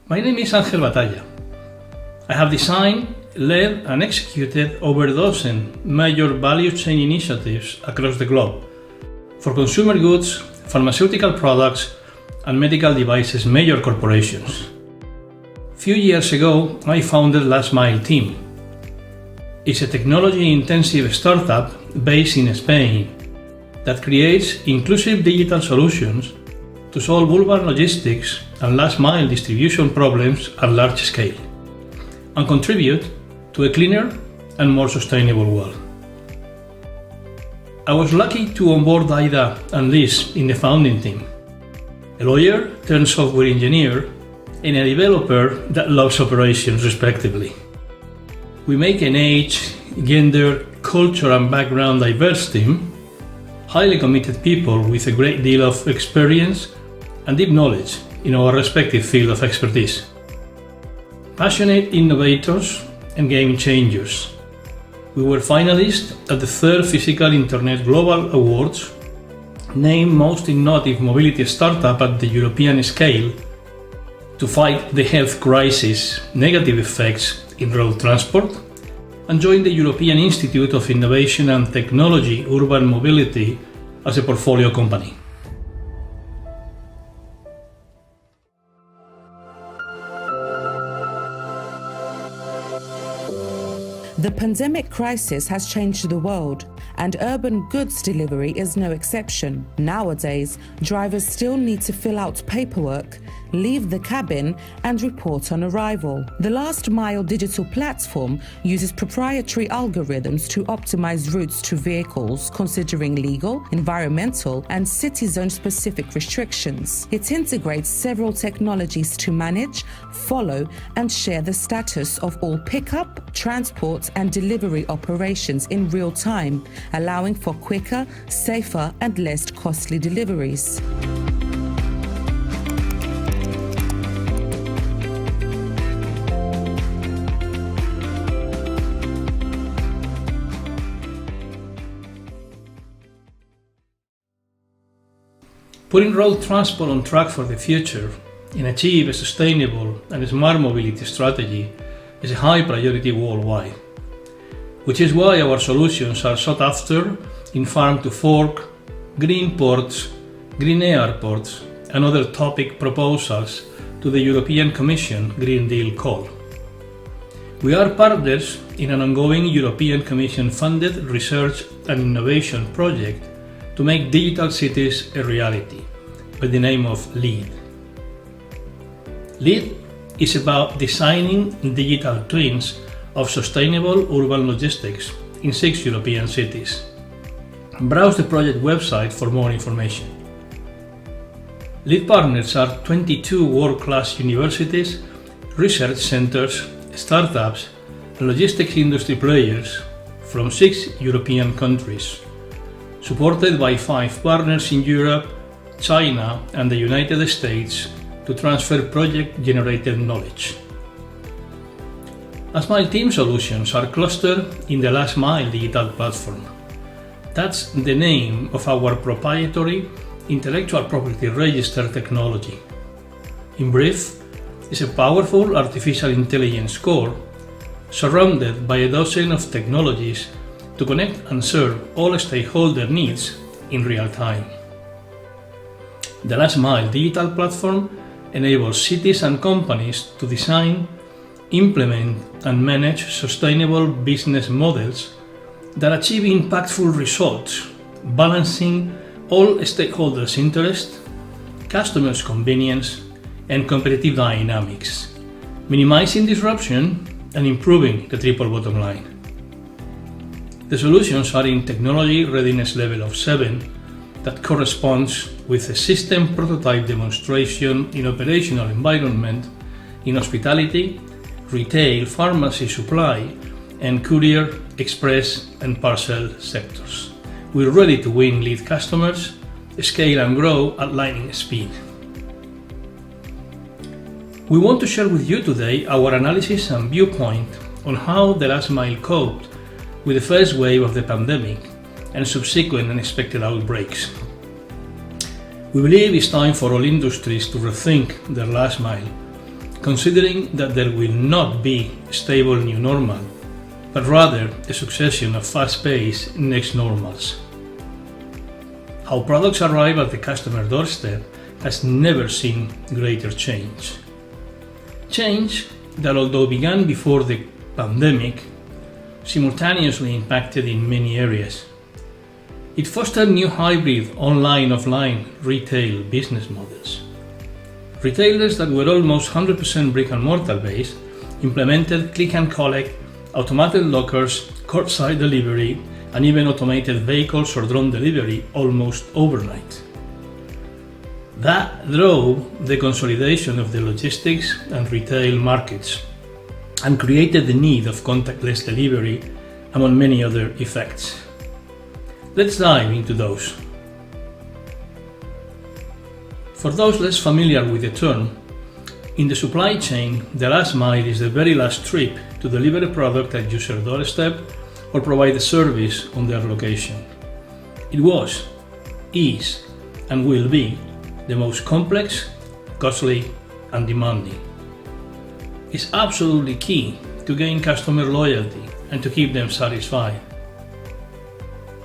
My name is Batalla. I have designed, led and executed over a dozen major value chain initiatives across the globe for consumer goods, pharmaceutical products and medical devices major corporations. A few years ago, I founded Last Mile team. It's a technology-intensive startup based in Spain that creates inclusive digital solutions to solve urban logistics and last-mile distribution problems at large scale, and contribute to a cleaner and more sustainable world. I was lucky to onboard Ida and Liz in the founding team, a lawyer turned software engineer and a developer that loves operations respectively. We make an age, gender, culture and background diverse team, highly committed people with a great deal of experience and deep knowledge in our respective field of expertise. Passionate innovators and game changers. We were finalists at the 3rd Physical Internet Global Awards, named Most Innovative Mobility Startup at the European scale to fight the health crisis negative effects in road transport, and joined the European Institute of Innovation and Technology Urban Mobility as a portfolio company. The pandemic crisis has changed the world, and urban goods delivery is no exception. Nowadays, drivers still need to fill out paperwork, leave the cabin, and report on arrival. The Last Mile digital platform uses proprietary algorithms to optimize routes to vehicles, considering legal, environmental, and city zone-specific restrictions. It integrates several technologies to manage, follow, and share the status of all pickup, transport, and delivery operations in real time, allowing for quicker, safer, and less costly deliveries. Putting road transport on track for the future and achieve a sustainable and smart mobility strategy is a high priority worldwide, which is why our solutions are sought after in farm to fork, green ports, green airports, and other topic proposals to the European Commission Green Deal call. We are partners in an ongoing European Commission funded research and innovation project to make digital cities a reality, by the name of LEAD. LEAD is about designing digital twins of sustainable urban logistics in 6 European cities. Browse the project website for more information. LEAD partners are 22 world-class universities, research centers, startups, and logistics industry players from 6 European countries, supported by 5 partners in Europe, China, and the United States to transfer project-generated knowledge. Last Mile team solutions are clustered in the Last Mile digital platform. That's the name of our proprietary intellectual property register technology. In brief, it's a powerful artificial intelligence core surrounded by a dozen of technologies to connect and serve all stakeholder needs in real time. The Last Mile digital platform enables cities and companies to design, implement and manage sustainable business models that achieve impactful results, balancing all stakeholders' interests, customers' convenience, and competitive dynamics, minimizing disruption and improving the triple bottom line. The solutions are in technology readiness level of 7 that corresponds with a system prototype demonstration in operational environment in hospitality, retail, pharmacy, supply, and courier, express, and parcel sectors. We're ready to win lead customers, scale and grow at lightning speed. We want to share with you today our analysis and viewpoint on how the Last Mile coped with the first wave of the pandemic and subsequent unexpected outbreaks. We believe it's time for all industries to rethink their last mile considering that there will not be a stable new normal, but rather a succession of fast-paced next normals. How products arrive at the customer doorstep has never seen greater change. Change that, although began before the pandemic, simultaneously impacted in many areas. It fostered new hybrid online-offline retail business models. Retailers that were almost 100% brick-and-mortar based implemented click and collect, automated lockers, curbside delivery, and even automated vehicles or drone delivery almost overnight. That drove the consolidation of the logistics and retail markets and created the need of contactless delivery, among many other effects. Let's dive into those. For those less familiar with the term, in the supply chain, the last mile is the very last trip to deliver a product at user doorstep or provide a service on their location. It was, is, and will be the most complex, costly, and demanding. It's absolutely key to gain customer loyalty and to keep them satisfied.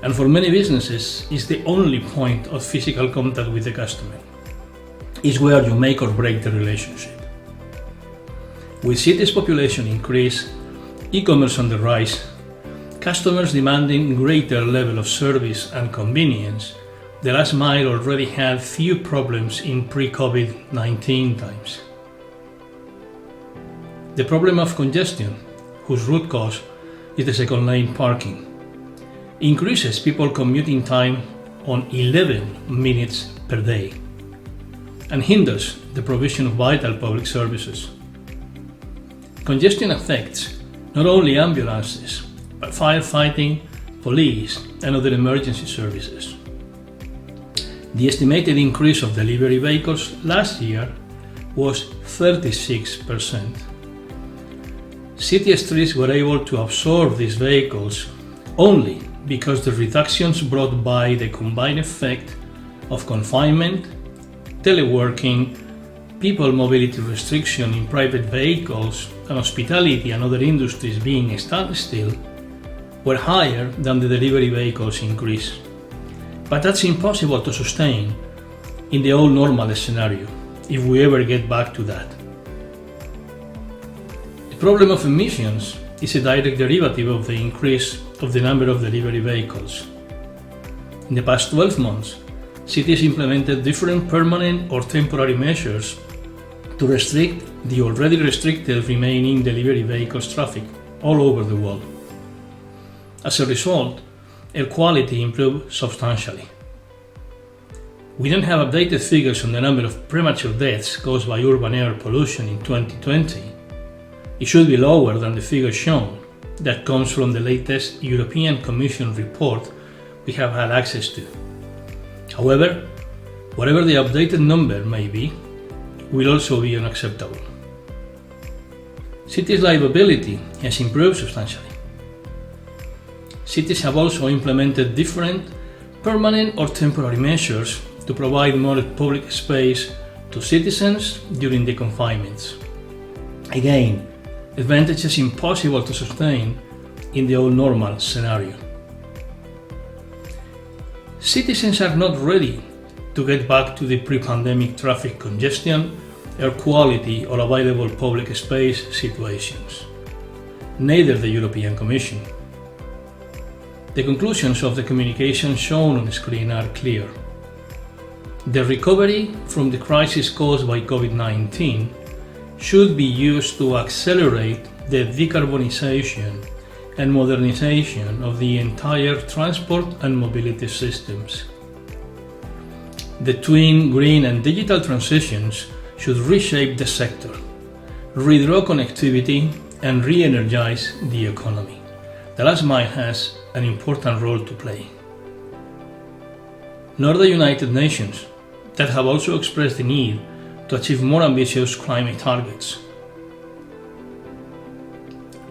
And for many businesses, it's the only point of physical contact with the customer. It's where you make or break the relationship. With cities' population increase, e-commerce on the rise, customers demanding greater level of service and convenience, the last mile already had few problems in pre-COVID-19 times. The problem of congestion, whose root cause is the second lane parking, increases people commuting time on 11 minutes per day and hinders the provision of vital public services. Congestion affects not only ambulances, but firefighting, police, and other emergency services. The estimated increase of delivery vehicles last year was 36%. City streets were able to absorb these vehicles only because the reductions brought by the combined effect of confinement, teleworking, people mobility restriction in private vehicles, and hospitality and other industries being standstill were higher than the delivery vehicles increase. But that's impossible to sustain in the old normal scenario, if we ever get back to that. The problem of emissions is a direct derivative of the increase of the number of delivery vehicles. In the past 12 months, cities implemented different permanent or temporary measures to restrict the already restricted remaining delivery vehicles traffic all over the world. As a result, air quality improved substantially. We don't have updated figures on the number of premature deaths caused by urban air pollution in 2020. It should be lower than the figure shown, that comes from the latest European Commission report we have had access to. However, whatever the updated number may be, will also be unacceptable. Cities' livability has improved substantially. Cities have also implemented different permanent or temporary measures to provide more public space to citizens during the confinements. Again, advantages impossible to sustain in the old normal scenario. Citizens are not ready to get back to the pre-pandemic traffic congestion, air quality, or available public space situations. Neither the European Commission. The conclusions of the communication shown on the screen are clear. The recovery from the crisis caused by COVID-19 should be used to accelerate the decarbonization and modernization of the entire transport and mobility systems. The twin green and digital transitions should reshape the sector, redraw connectivity, and re-energize the economy. The last mile has an important role to play. Nor the United Nations, that have also expressed the need to achieve more ambitious climate targets.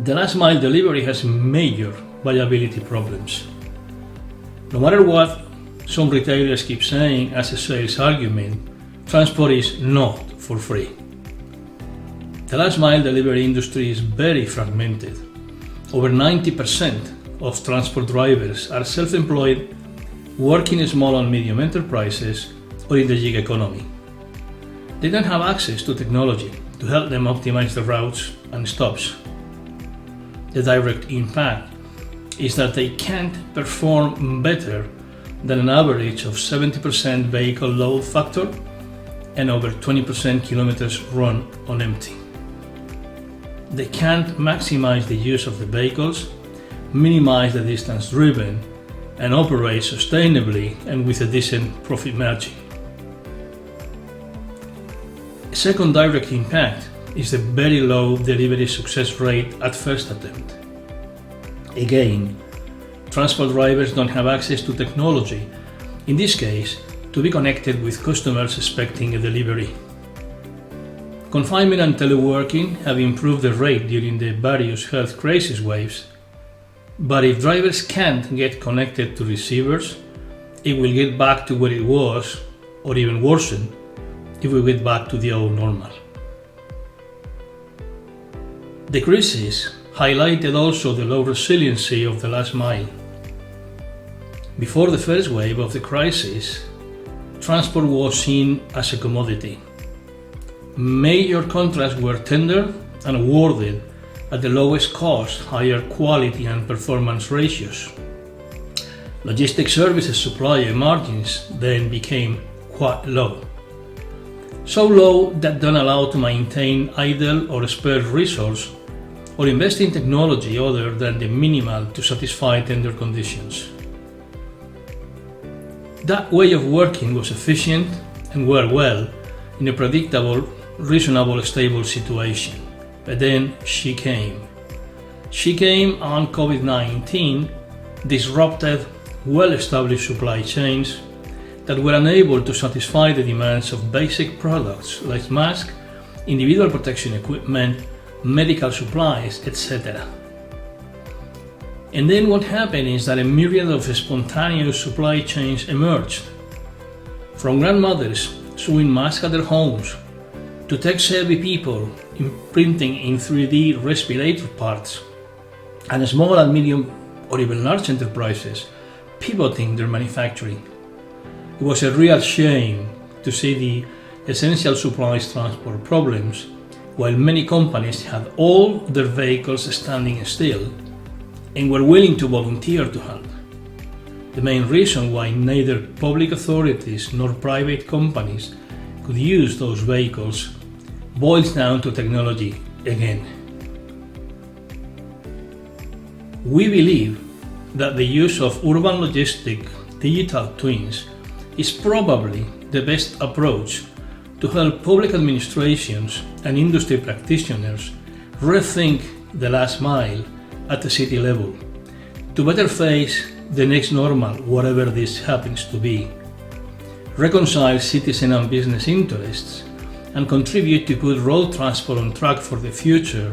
The last mile delivery has major viability problems. No matter what some retailers keep saying as a sales argument, transport is not for free. The last mile delivery industry is very fragmented. Over 90% of transport drivers are self-employed, working in small and medium enterprises or in the gig economy. They don't have access to technology to help them optimize the routes and stops. The direct impact is that they can't perform better than an average of 70% vehicle load factor and over 20% kilometers run on empty. They can't maximize the use of the vehicles, minimize the distance driven, and operate sustainably and with a decent profit margin. A second direct impact is the very low delivery success rate at first attempt. Again, transport drivers don't have access to technology, in this case, to be connected with customers expecting a delivery. Confinement and teleworking have improved the rate during the various health crisis waves, but if drivers can't get connected to receivers, it will get back to where it was, or even worsen, if we get back to the old normal. The crisis highlighted also the low resiliency of the last mile. Before the first wave of the crisis, transport was seen as a commodity. Major contracts were tendered and awarded at the lowest cost, higher quality and performance ratios. Logistics services supplier margins then became quite low. So low that don't allow to maintain idle or spare resource or invest in technology other than the minimal to satisfy tender conditions. That way of working was efficient and worked well in a predictable, reasonable, stable situation. But then she came. She came and COVID-19 disrupted well-established supply chains that were unable to satisfy the demands of basic products like masks, individual protection equipment, medical supplies, etc. And then what happened is that a myriad of spontaneous supply chains emerged. From grandmothers sewing masks at their homes, to tech-savvy people imprinting in 3D respirator parts, and small and medium or even large enterprises pivoting their manufacturing. It was a real shame to see the essential supplies transport problems, while many companies had all their vehicles standing still and were willing to volunteer to help. The main reason why neither public authorities nor private companies could use those vehicles boils down to technology again. We believe that the use of urban logistic digital twins is probably the best approach to help public administrations and industry practitioners rethink the last mile at the city level to better face the next normal, whatever this happens to be, reconcile citizen and business interests, and contribute to put road transport on track for the future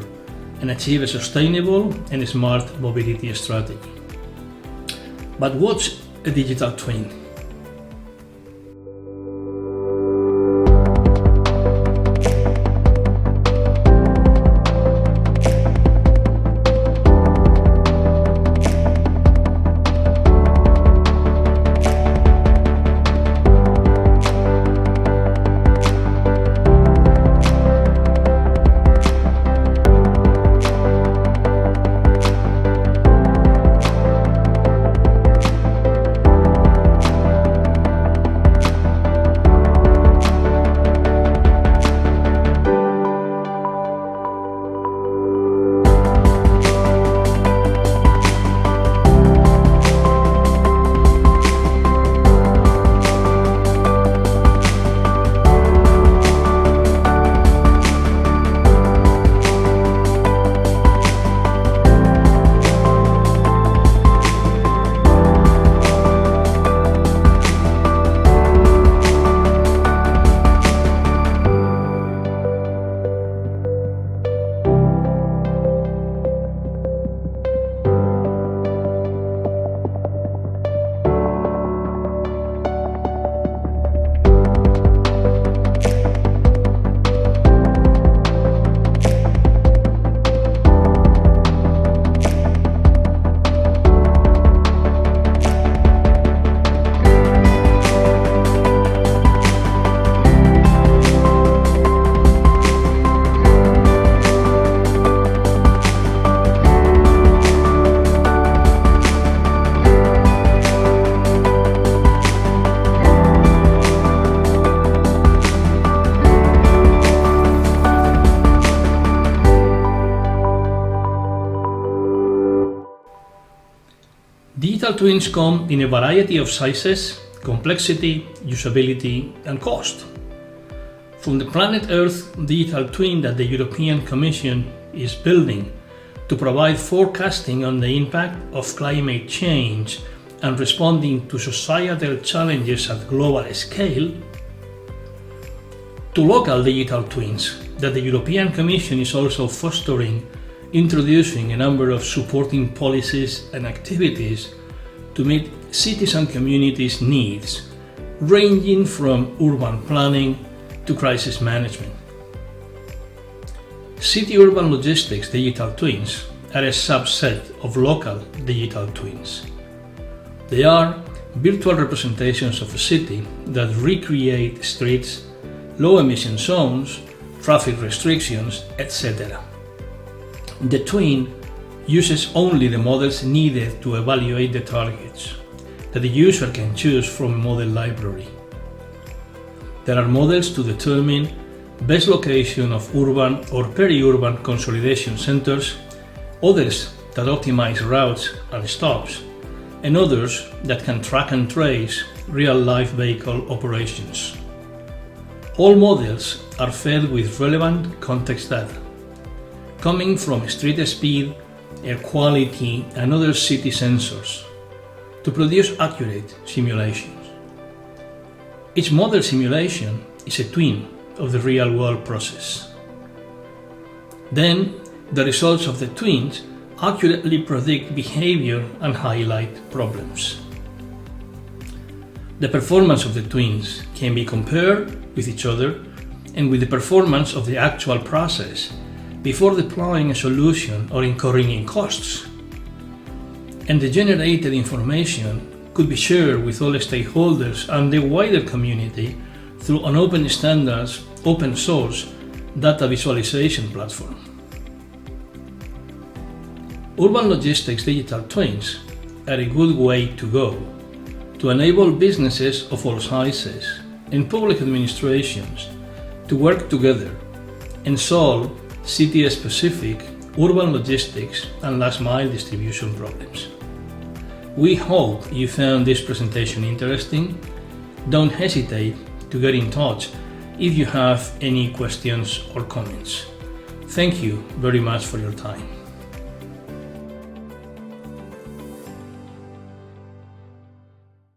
and achieve a sustainable and smart mobility strategy. But what's a digital twin? Digital twins come in a variety of sizes, complexity, usability, and cost. From the planet Earth digital twin that the European Commission is building to provide forecasting on the impact of climate change and responding to societal challenges at global scale, to local digital twins that the European Commission is also fostering, introducing a number of supporting policies and activities to meet cities and communities' needs, ranging from urban planning to crisis management. City-urban logistics digital twins are a subset of local digital twins. They are virtual representations of a city that recreate streets, low-emission zones, traffic restrictions, etc. The twin uses only the models needed to evaluate the targets that the user can choose from a model library. There are models to determine best location of urban or peri-urban consolidation centers, others that optimize routes and stops, and others that can track and trace real-life vehicle operations. All models are fed with relevant context data, coming from street speed, air quality, and other city sensors, to produce accurate simulations. Each model simulation is a twin of the real-world process. Then, the results of the twins accurately predict behavior and highlight problems. The performance of the twins can be compared with each other and with the performance of the actual process before deploying a solution or incurring in costs. And the generated information could be shared with all stakeholders and the wider community through an open standards, open source data visualization platform. Urban logistics digital twins are a good way to go to enable businesses of all sizes and public administrations to work together and solve city-specific urban logistics and last-mile distribution problems. We hope you found this presentation interesting. Don't hesitate to get in touch if you have any questions or comments. Thank you very much for your time.